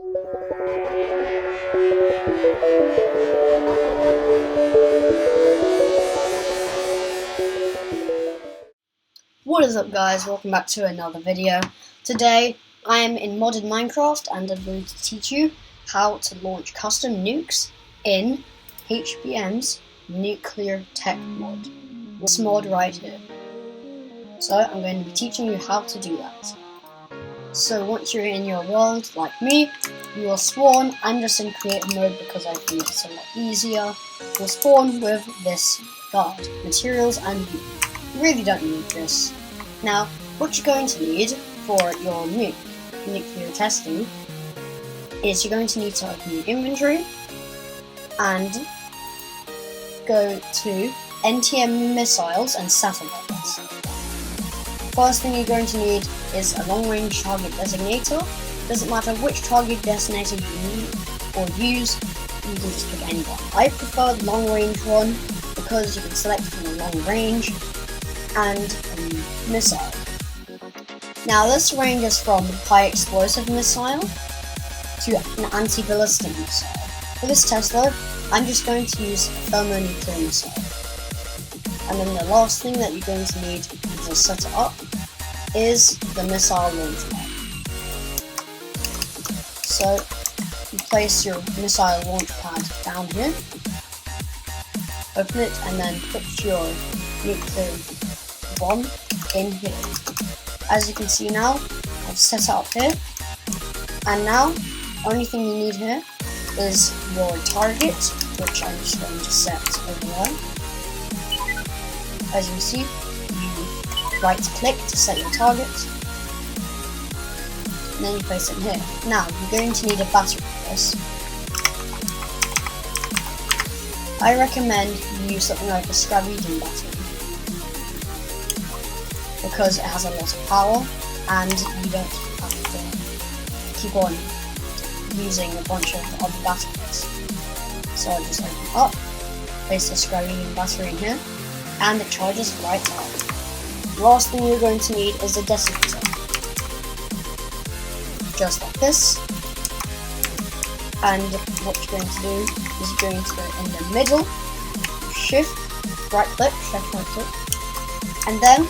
What is up, guys? Welcome back to another video. Today I am in modded Minecraft and I'm going to teach you how to launch custom nukes in HBM's nuclear tech mod. This mod right here. So I'm going to be teaching you how to do that. So once you're in your world, like me, you will spawn. I'm just in creative mode because I think it's a lot easier. You'll spawn with this guard, materials and you. You really don't need this. Now, what you're going to need for your nuclear testing is you're going to need to open your inventory and go to NTM missiles and satellites. First thing you're going to need is a long-range target designator. Doesn't matter which target designator you need or use, you can just pick any one. I prefer the long-range one because you can select from a long range and a missile. Now this ranges from high explosive missile to an anti-ballistic missile. For this test though, I'm just going to use a thermonuclear missile. And then the last thing that you're going to need to set it up is the missile launch pad. So you place your missile launch pad down here, open it, and then put your nuclear bomb in here. As you can see now, I've set it up here, and now only thing you need here is your target, which I'm just going to set over there. As you can see, you right click to set your target, and then you place it in here. Now you're going to need a battery for this. I recommend you use something like a Scravidian battery, because it has a lot of power and you don't have to keep on using a bunch of other batteries. So I just open it up, place the Scravidian battery in here, and it charges right up. The last thing you're going to need is a decimator. Just like this. And what you're going to do is you're going to go in the middle, shift, right click, and then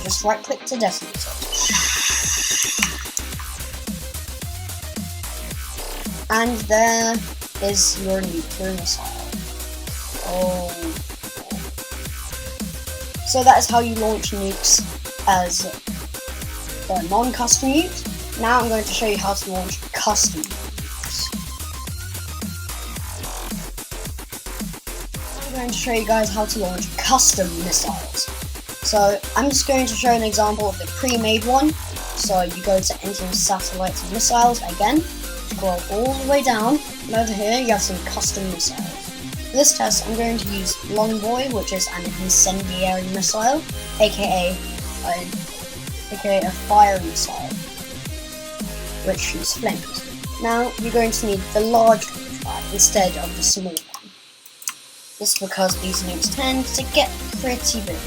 just right click to detonate it. And there is your nuclear missile. Oh. So that is how you launch nukes as a non-custom nuke. Now I'm going to show you how to launch custom nukes. I'm going to show you guys how to launch custom missiles. So I'm just going to show an example of the pre-made one. So you go to NTM satellites and missiles again, scroll all the way down, and over here you have some custom missiles. For this test I'm going to use Longboy, which is an incendiary missile, aka a fire missile, which shoots flames. Now you're going to need the large one instead of the small one. This is because these nukes tend to get pretty big.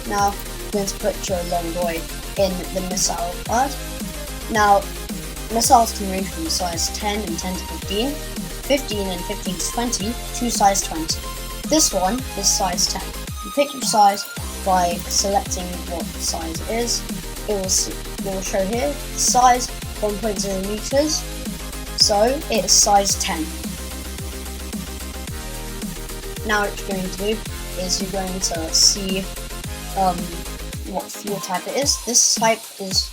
Now, you're going to put your Longboy in the missile pad. Now, missiles can range from size 10 and 10 to 15, 15 and 15 to 20, to size 20. This one is size 10. You pick your size by selecting what size it is. It will show here, size 1.0 meters, so it is size 10. Now what you're going to do is you're going to see what fuel type it is. This type is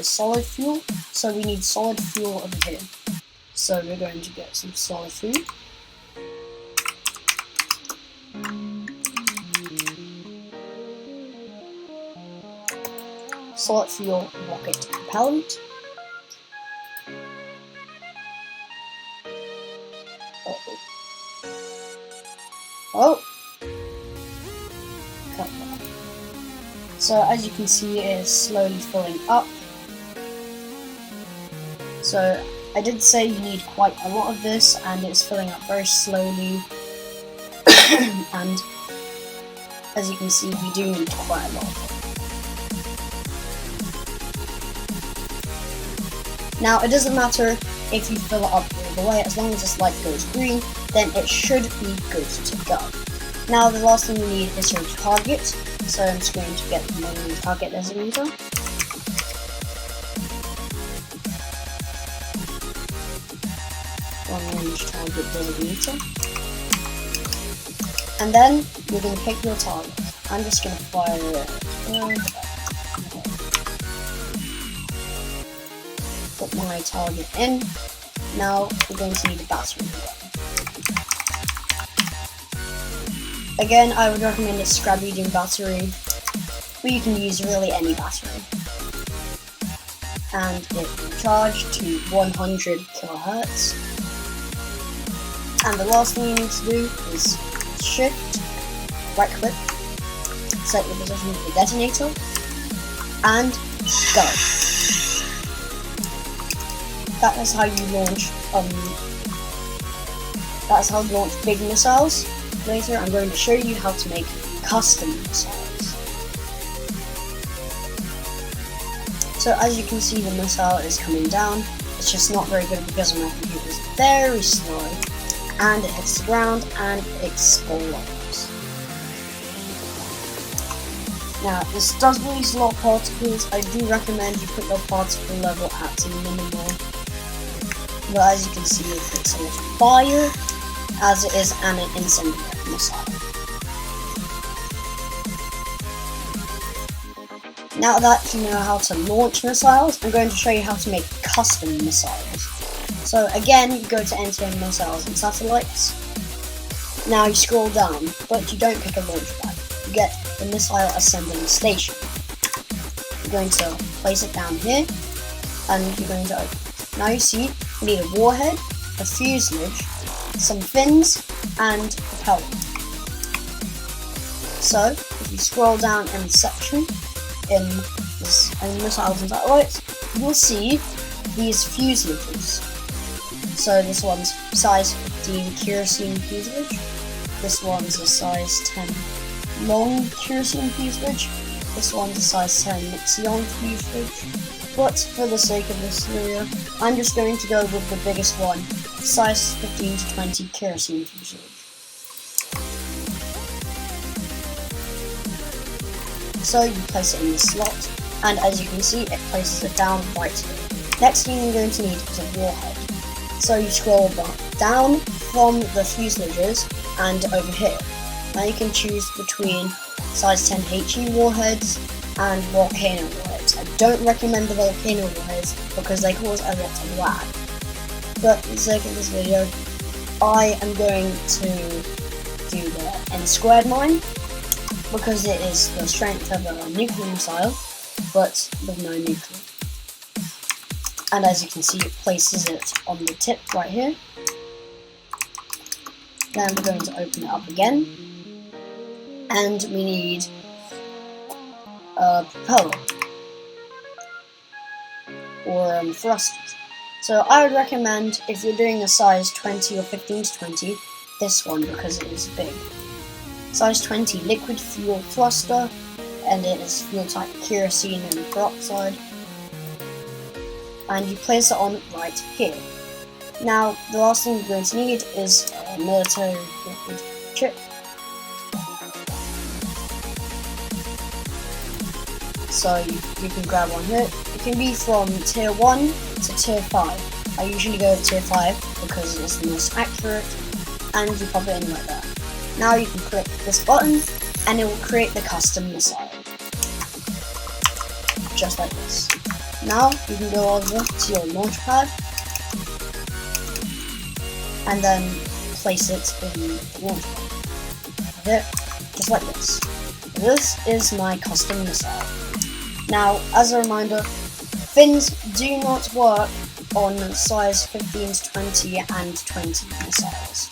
solid fuel, so we need solid fuel over here. So we're going to get some solid fuel. Solid fuel rocket propellant. Oh. So as you can see, it is slowly filling up. So I did say you need quite a lot of this, and it's filling up very slowly. And as you can see, we do need quite a lot of it. Now, it doesn't matter if you fill it up all the way, as long as this light goes green, then it should be good to go. Now the last thing you need is your target, so I'm just going to get my target designator. Long-range target designator. And then you're going to pick your target. I'm just going to fire it. Put my target in. Now we're going to need a battery. Again, I would recommend a scrap medium battery, but you can use really any battery. And it will charge to 100 kilohertz. And the last thing you need to do is shift, right click, set your position for the detonator, and go. That is how you launch. That's how you launch big missiles. Later, I'm going to show you how to make custom missiles. So as you can see, the missile is coming down. It's just not very good because my computer is very slow, and it hits the ground and it explodes. Now, this does release a lot of particles. I do recommend you put your particle level at minimal. But as you can see, it creates a lot of fire, as it is an incendiary missile. Now that you know how to launch missiles, I'm going to show you how to make custom missiles. So again, you go to NTM Missiles and Satellites. Now you scroll down, but you don't pick a launch pad. You get the Missile Assembly Station. You're going to place it down here, and you're going to open. Now you see, you need a warhead, a fuselage, some fins, and a propeller. So, if you scroll down in the section, in Missiles and Satellites, you'll see these fuselages. So this one's size 15 kerosene fuselage, this one's a size 10 long kerosene fuselage, this one's a size 10 Nixion fuselage. But for the sake of this video, I'm just going to go with the biggest one, size 15 to 20 kerosene fuselage. So you place it in the slot, and as you can see, it places it down right here. Next thing you're going to need is a warhead. So you scroll down from the fuselages and over here. Now you can choose between size 10 HE warheads and volcano warheads. I don't recommend the volcano warheads because they cause a lot of lag. But for the sake of this video, I am going to do the N² mine because it is the strength of a nuclear missile, but with no nuclear. And as you can see, it places it on the tip right here. Then we're going to open it up again, and we need a propeller or thrusters. So I would recommend, if you're doing a size 20 or 15 to 20, this one because it is big. Size 20 liquid fuel thruster, and it is fuel type kerosene and peroxide. And you place it on right here. Now, the last thing you're going to need is a military liquid chip. So you can grab one here. It can be from tier 1 to tier 5. I usually go with tier 5 because it's the most accurate, and you pop it in like that. Now you can click this button and it will create the custom missile. Just like this. Now you can go over to your launch pad and then place it in the launch pad. Here, just like this. This is my custom missile. Now, as a reminder, fins do not work on size 15 to 20 and 20 missiles.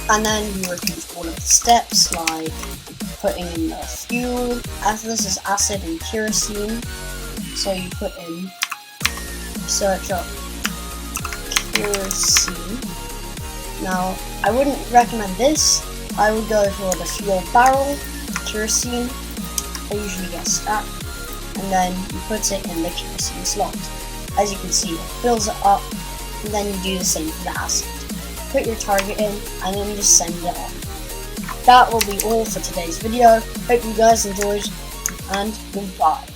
And then you repeat all of the steps, like putting in the fuel, as this is acid and kerosene, so you put in, search up kerosene. Now, I wouldn't recommend this. I would go for the fuel barrel, kerosene. I usually get stacked, and then you put it in the kerosene slot. As you can see, it fills it up, and then you do the same for the acid. Put your target in, and then just send it on. That will be all for today's video. Hope you guys enjoyed, and goodbye.